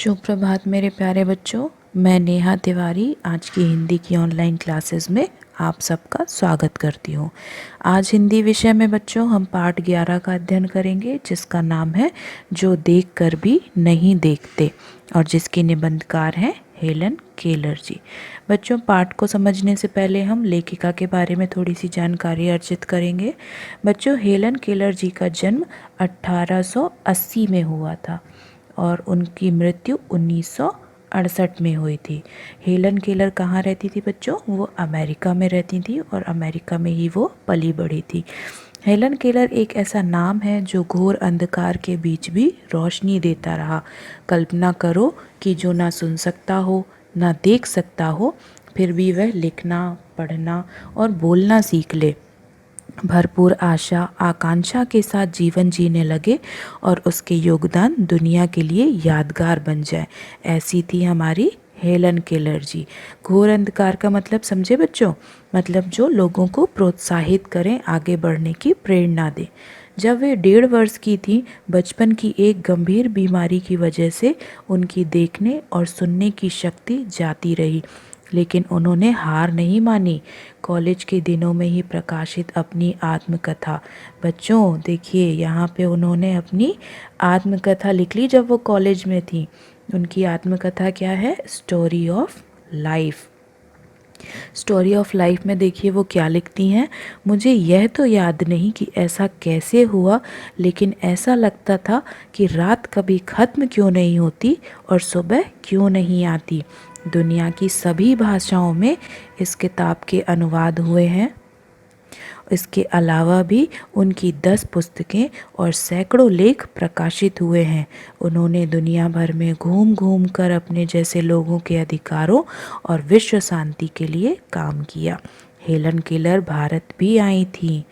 शुभ प्रभात मेरे प्यारे बच्चों। मैं नेहा तिवारी आज की हिंदी की ऑनलाइन क्लासेस में आप सबका स्वागत करती हूँ। आज हिंदी विषय में बच्चों हम पाठ 11 का अध्ययन करेंगे, जिसका नाम है जो देख कर भी नहीं देखते, और जिसके निबंधकार हैं हेलन केलर जी। बच्चों, पाठ को समझने से पहले हम लेखिका के बारे में थोड़ी सी जानकारी अर्जित करेंगे। बच्चों, हेलन केलर जी का जन्म 1880 में हुआ था और उनकी मृत्यु 1968 में हुई थी। हेलन केलर कहाँ रहती थी बच्चों? वो अमेरिका में रहती थी और अमेरिका में ही वो पली बढ़ी थी। हेलन केलर एक ऐसा नाम है जो घोर अंधकार के बीच भी रोशनी देता रहा। कल्पना करो कि जो ना सुन सकता हो, ना देख सकता हो, फिर भी वह लिखना, पढ़ना और बोलना सीख ले, भरपूर आशा आकांक्षा के साथ जीवन जीने लगे और उसके योगदान दुनिया के लिए यादगार बन जाए। ऐसी थी हमारी हेलन केलर जी। घोर अंधकार का मतलब समझे बच्चों? मतलब जो लोगों को प्रोत्साहित करें, आगे बढ़ने की प्रेरणा दें। जब वे 1.5 वर्ष की थी, बचपन की एक गंभीर बीमारी की वजह से उनकी देखने और सुनने की शक्ति जाती रही, लेकिन उन्होंने हार नहीं मानी। कॉलेज के दिनों में ही प्रकाशित अपनी आत्मकथा, बच्चों देखिए यहाँ पे उन्होंने अपनी आत्मकथा लिख ली जब वो कॉलेज में थी। उनकी आत्मकथा क्या है? Story of life. Story of life में देखिए वो क्या लिखती हैं। मुझे यह तो याद नहीं कि ऐसा कैसे हुआ, लेकिन ऐसा लगता था कि रात कभी ख़त्म क्यों नहीं होती और सुबह क्यों नहीं आती। दुनिया की सभी भाषाओं में इस किताब के अनुवाद हुए हैं। इसके अलावा भी उनकी 10 पुस्तकें और सैकड़ों लेख प्रकाशित हुए हैं। उन्होंने दुनिया भर में घूम घूम कर अपने जैसे लोगों के अधिकारों और विश्व शांति के लिए काम किया। हेलन केलर भारत भी आई थी।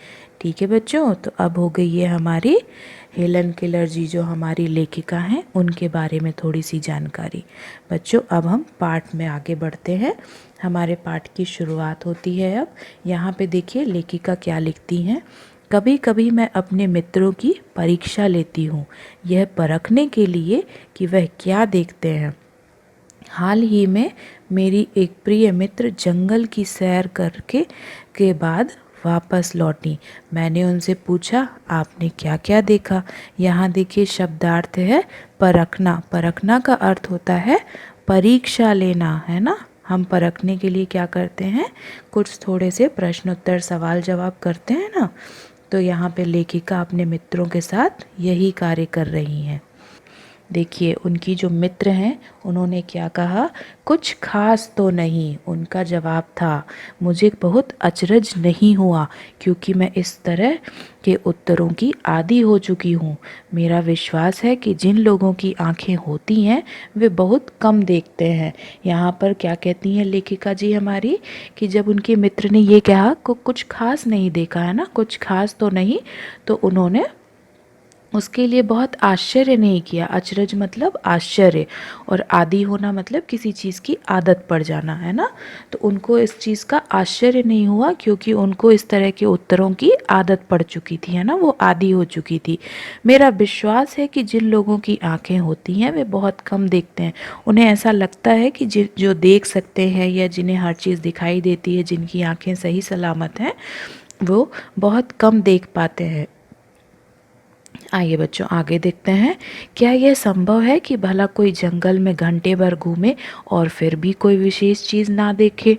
ठीक है बच्चों, तो अब हो गई है हमारी हेलन केलर जी जो हमारी लेखिका हैं, उनके बारे में थोड़ी सी जानकारी। बच्चों, अब हम पाठ में आगे बढ़ते हैं। हमारे पाठ की शुरुआत होती है अब। यहाँ पे देखिए लेखिका क्या लिखती हैं। कभी कभी मैं अपने मित्रों की परीक्षा लेती हूँ, यह परखने के लिए कि वह क्या देखते हैं। हाल ही में मेरी एक प्रिय मित्र जंगल की सैर करके के बाद वापस लौटी। मैंने उनसे पूछा, आपने क्या क्या देखा? यहाँ देखिए शब्दार्थ है परखना। परखना का अर्थ होता है परीक्षा लेना, है ना। हम परखने के लिए क्या करते हैं? कुछ थोड़े से प्रश्न उत्तर सवाल जवाब करते हैं ना। तो यहाँ पे लेखिका अपने मित्रों के साथ यही कार्य कर रही हैं। देखिए उनकी जो मित्र हैं उन्होंने क्या कहा? कुछ खास तो नहीं, उनका जवाब था। मुझे बहुत अचरज नहीं हुआ, क्योंकि मैं इस तरह के उत्तरों की आदी हो चुकी हूँ। मेरा विश्वास है कि जिन लोगों की आंखें होती हैं वे बहुत कम देखते हैं। यहाँ पर क्या कहती हैं लेखिका जी हमारी, कि जब उनके मित्र ने ये कहा को कुछ खास नहीं देखा है ना, कुछ खास तो नहीं, तो उन्होंने उसके लिए बहुत आश्चर्य नहीं किया। अचरज मतलब आश्चर्य, और आदी होना मतलब किसी चीज़ की आदत पड़ जाना, है ना। तो उनको इस चीज़ का आश्चर्य नहीं हुआ, क्योंकि उनको इस तरह के उत्तरों की आदत पड़ चुकी थी, है ना, वो आदी हो चुकी थी। मेरा विश्वास है कि जिन लोगों की आंखें होती हैं वे बहुत कम देखते हैं। उन्हें ऐसा लगता है कि जो देख सकते हैं या जिन्हें हर चीज़ दिखाई देती है, जिनकी आंखें सही सलामत हैं, वो बहुत कम देख पाते हैं। आइए बच्चों आगे देखते हैं। क्या यह संभव है कि भला कोई जंगल में घंटे भर घूमे और फिर भी कोई विशेष चीज़ ना देखे?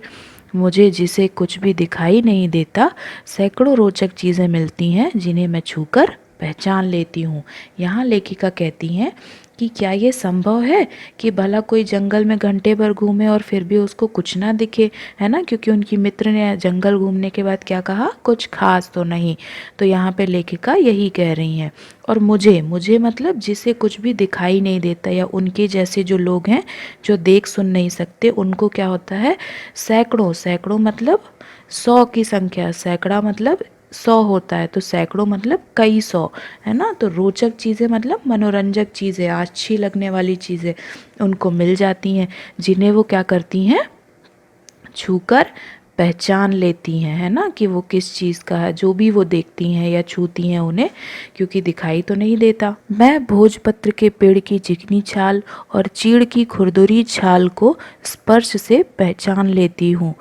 मुझे जिसे कुछ भी दिखाई नहीं देता, सैकड़ों रोचक चीज़ें मिलती हैं जिन्हें मैं छूकर पहचान लेती हूँ। यहाँ लेखिका कहती हैं कि क्या ये संभव है कि भला कोई जंगल में घंटे भर घूमे और फिर भी उसको कुछ ना दिखे, है ना। क्योंकि उनकी मित्र ने जंगल घूमने के बाद क्या कहा? कुछ खास तो नहीं। तो यहाँ पे लेखिका यही कह रही हैं। और मुझे मुझे मतलब जिसे कुछ भी दिखाई नहीं देता, या उनके जैसे जो लोग हैं जो देख सुन नहीं सकते, उनको क्या होता है? सैकड़ों, सैकड़ों मतलब 100 की संख्या, सैकड़ा मतलब 100 होता है, तो सैकड़ों मतलब कई सौ, है ना। तो रोचक चीज़ें मतलब मनोरंजक चीज़ें, अच्छी लगने वाली चीज़ें उनको मिल जाती हैं, जिन्हें वो क्या करती हैं? छूकर पहचान लेती हैं, है ना, कि वो किस चीज़ का है, जो भी वो देखती हैं या छूती हैं उन्हें, क्योंकि दिखाई तो नहीं देता। मैं भोजपत्र के पेड़ की चिकनी छाल और चीड़ की खुरदुरी छाल को स्पर्श से पहचान लेती हूँ।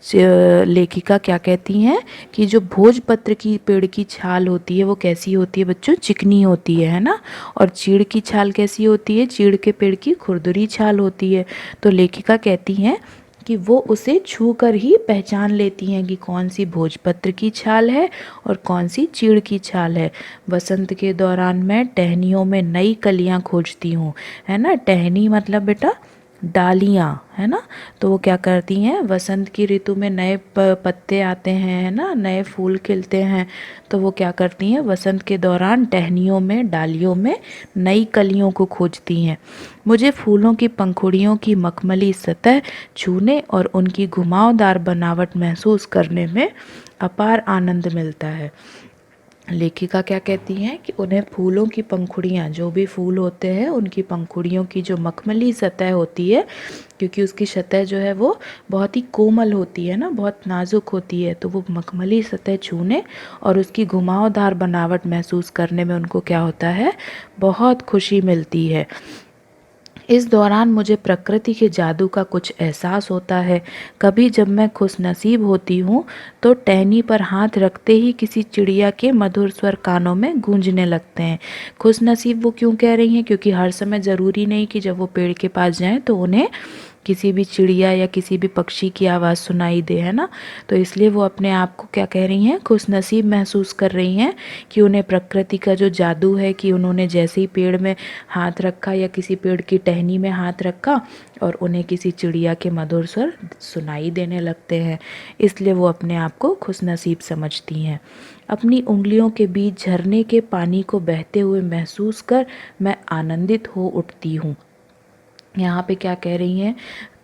लेखिका क्या कहती हैं कि जो भोजपत्र की पेड़ की छाल होती है वो कैसी होती है बच्चों, चिकनी होती है ना, और चीड़ की छाल कैसी होती है, चीड़ के पेड़ की खुरदुरी छाल होती है। तो लेखिका कहती हैं कि वो उसे छू कर ही पहचान लेती हैं कि कौन सी भोजपत्र की छाल है और कौन सी चीड़ की छाल है। वसंत के दौरान मैं टहनियों में नई कलियां खोजती हूँ, है ना, टहनी मतलब बेटा डालियाँ, है ना। तो वो क्या करती हैं, वसंत की ऋतु में नए पत्ते आते हैं, है ना, नए फूल खिलते हैं, तो वो क्या करती हैं, वसंत के दौरान टहनियों में, डालियों में नई कलियों को खोजती हैं। मुझे फूलों की पंखुड़ियों की मखमली सतह छूने और उनकी घुमावदार बनावट महसूस करने में अपार आनंद मिलता है। लेखिका क्या कहती हैं कि उन्हें फूलों की पंखुड़ियाँ, जो भी फूल होते हैं उनकी पंखुड़ियों की जो मखमली सतह होती है, क्योंकि उसकी सतह जो है वो बहुत ही कोमल होती है ना, बहुत नाजुक होती है, तो वो मखमली सतह छूने और उसकी घुमावदार बनावट महसूस करने में उनको क्या होता है, बहुत खुशी मिलती है। इस दौरान मुझे प्रकृति के जादू का कुछ एहसास होता है। कभी जब मैं खुशनसीब होती हूँ तो टहनी पर हाथ रखते ही किसी चिड़िया के मधुर स्वर कानों में गूंजने लगते हैं। खुशनसीब वो क्यों कह रही हैं, क्योंकि हर समय ज़रूरी नहीं कि जब वो पेड़ के पास जाएं तो उन्हें किसी भी चिड़िया या किसी भी पक्षी की आवाज़ सुनाई दे, है ना। तो इसलिए वो अपने आप को क्या कह रही हैं, खुशनसीब महसूस कर रही हैं कि उन्हें प्रकृति का जो जादू है, कि उन्होंने जैसे ही पेड़ में हाथ रखा या किसी पेड़ की टहनी में हाथ रखा और उन्हें किसी चिड़िया के मधुर स्वर सुनाई देने लगते हैं, इसलिए वो अपने आप को खुशनसीब समझती हैं। अपनी उंगलियों के बीच झरने के पानी को बहते हुए महसूस कर मैं आनंदित हो उठती हूँ। यहाँ पे क्या कह रही हैं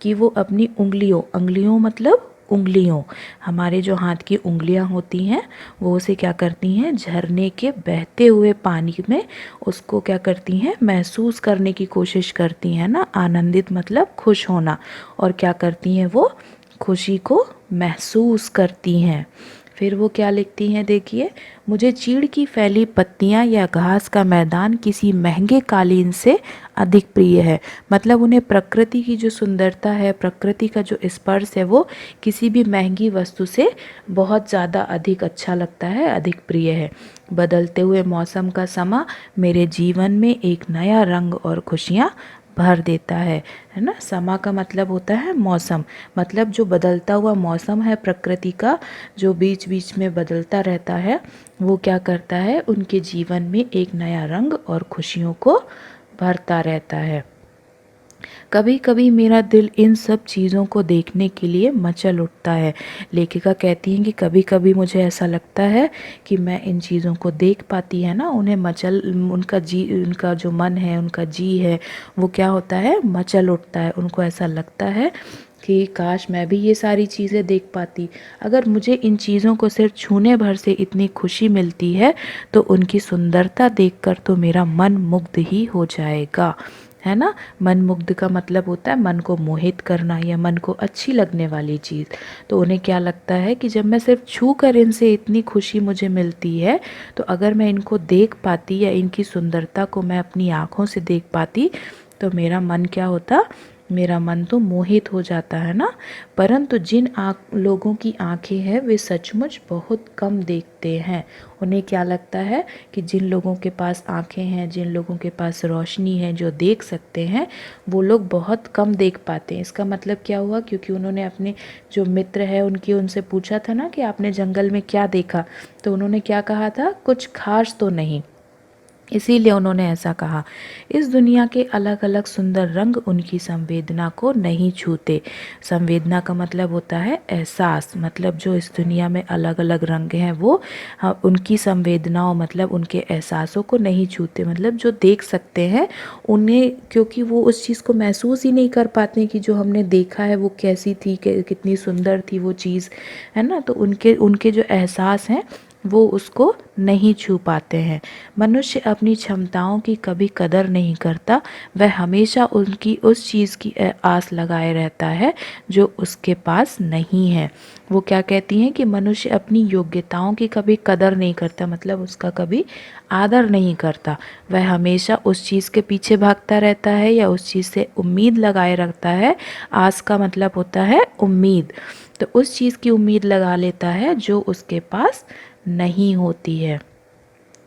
कि वो अपनी उंगलियों मतलब उंगलियों, हमारे जो हाथ की उंगलियां होती हैं वो उसे क्या करती हैं, झरने के बहते हुए पानी में उसको क्या करती हैं, महसूस करने की कोशिश करती हैं ना। आनंदित मतलब खुश होना, और क्या करती हैं, वो खुशी को महसूस करती हैं। फिर वो क्या लिखती हैं, देखिए, मुझे चीड़ की फैली पत्तियां या घास का मैदान किसी महंगे कालीन से अधिक प्रिय है। मतलब उन्हें प्रकृति की जो सुंदरता है, प्रकृति का जो स्पर्श है, वो किसी भी महंगी वस्तु से बहुत ज़्यादा अधिक अच्छा लगता है, अधिक प्रिय है। बदलते हुए मौसम का समा मेरे जीवन में एक नया रंग और खुशियाँ भर देता है ना। समा का मतलब होता है मौसम, मतलब जो बदलता हुआ मौसम है प्रकृति का, जो बीच बीच में बदलता रहता है, वो क्या करता है, उनके जीवन में एक नया रंग और खुशियों को भरता रहता है। कभी कभी मेरा दिल इन सब चीज़ों को देखने के लिए मचल उठता है। लेखिका कहती हैं कि कभी कभी मुझे ऐसा लगता है कि मैं इन चीज़ों को देख पाती है ना, उन्हें मचल, उनका जो मन है, उनका जी है, वो क्या होता है, मचल उठता है। उनको ऐसा लगता है कि काश मैं भी ये सारी चीज़ें देख पाती। अगर मुझे इन चीज़ों को सिर्फ छूने भर से इतनी खुशी मिलती है तो उनकी सुंदरता देखकर तो मेरा मन मुग्ध ही हो जाएगा, है ना। मन मुग्ध का मतलब होता है मन को मोहित करना या मन को अच्छी लगने वाली चीज़। तो उन्हें क्या लगता है कि जब मैं सिर्फ छू कर इनसे इतनी खुशी मुझे मिलती है, तो अगर मैं इनको देख पाती या इनकी सुंदरता को मैं अपनी आँखों से देख पाती तो मेरा मन क्या होता, मेरा मन तो मोहित हो जाता है ना। परंतु जिन लोगों की आंखें हैं वे सचमुच बहुत कम देखते हैं। उन्हें क्या लगता है कि जिन लोगों के पास आंखें हैं, जिन लोगों के पास रोशनी है, जो देख सकते हैं, वो लोग बहुत कम देख पाते हैं। इसका मतलब क्या हुआ, क्योंकि उन्होंने अपने जो मित्र है उनकी उनसे पूछा था ना कि आपने जंगल में क्या देखा, तो उन्होंने क्या कहा था, कुछ खास तो नहीं, इसीलिए उन्होंने ऐसा कहा। इस दुनिया के अलग अलग सुंदर रंग उनकी संवेदना को नहीं छूते। संवेदना का मतलब होता है एहसास, मतलब जो इस दुनिया में अलग अलग रंग हैं वो उनकी संवेदनाओं मतलब उनके एहसासों को नहीं छूते। मतलब जो देख सकते हैं उन्हें, क्योंकि वो उस चीज़ को महसूस ही नहीं कर पाते कि जो हमने देखा है वो कैसी थी, कितनी सुंदर थी वो चीज़, है ना। तो उनके उनके जो एहसास हैं वो उसको नहीं छू पाते हैं। मनुष्य अपनी क्षमताओं की कभी कदर नहीं करता, वह हमेशा उनकी उस चीज़ की आस लगाए रहता है जो उसके पास नहीं है। वो क्या कहती हैं कि मनुष्य अपनी योग्यताओं की कभी कदर नहीं करता, मतलब उसका कभी आदर नहीं करता। वह हमेशा उस चीज़ के पीछे भागता रहता है या उस चीज़ से उम्मीद लगाए रखता है। आस का मतलब होता है उम्मीद, तो उस चीज़ की उम्मीद लगा लेता है जो उसके पास नहीं होती है।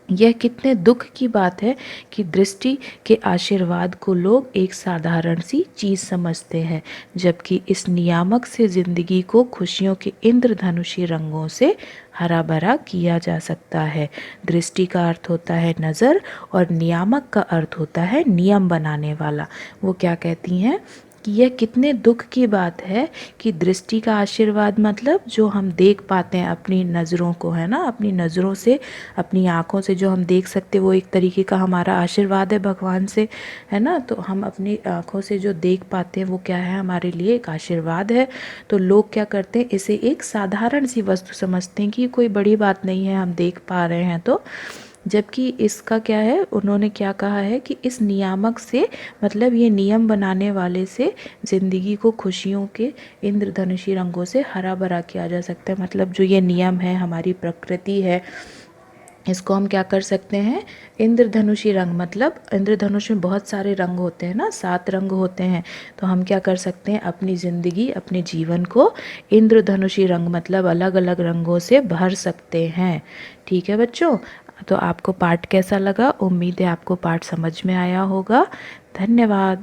यह कितने दुख की बात है कि दृष्टि के आशीर्वाद को लोग एक साधारण सी चीज़ समझते हैं, जबकि इस नियामक से ज़िंदगी को खुशियों के इंद्रधनुषी रंगों से हरा भरा किया जा सकता है। दृष्टि का अर्थ होता है नज़र और नियामक का अर्थ होता है नियम बनाने वाला। वो क्या कहती हैं कि यह कितने दुख की बात है कि दृष्टि का आशीर्वाद मतलब जो हम देख पाते हैं अपनी नज़रों को, है ना, अपनी नज़रों से, अपनी आँखों से जो हम देख सकते, वो एक तरीके का हमारा आशीर्वाद है भगवान से, है ना। तो हम अपनी आँखों से जो देख पाते हैं वो क्या है, हमारे लिए एक आशीर्वाद है। तो लोग क्या करते हैं, इसे एक साधारण सी वस्तु समझते हैं कि कोई बड़ी बात नहीं है, हम देख पा रहे हैं तो। जबकि इसका क्या है, उन्होंने क्या कहा है कि इस नियामक से, मतलब ये नियम बनाने वाले से ज़िंदगी को खुशियों के इंद्रधनुषी रंगों से हरा भरा किया जा सकता है। मतलब जो ये नियम है, हमारी प्रकृति है, इसको हम क्या कर सकते हैं, इंद्रधनुषी रंग, मतलब इंद्रधनुष में बहुत सारे रंग होते हैं ना, 7 रंग होते हैं। तो हम क्या कर सकते हैं, अपनी ज़िंदगी, अपने जीवन को इंद्रधनुषी रंग मतलब अलग अलग रंगों से भर सकते हैं। ठीक है बच्चों, तो आपको पाठ कैसा लगा? उम्मीद है आपको पाठ समझ में आया होगा। धन्यवाद।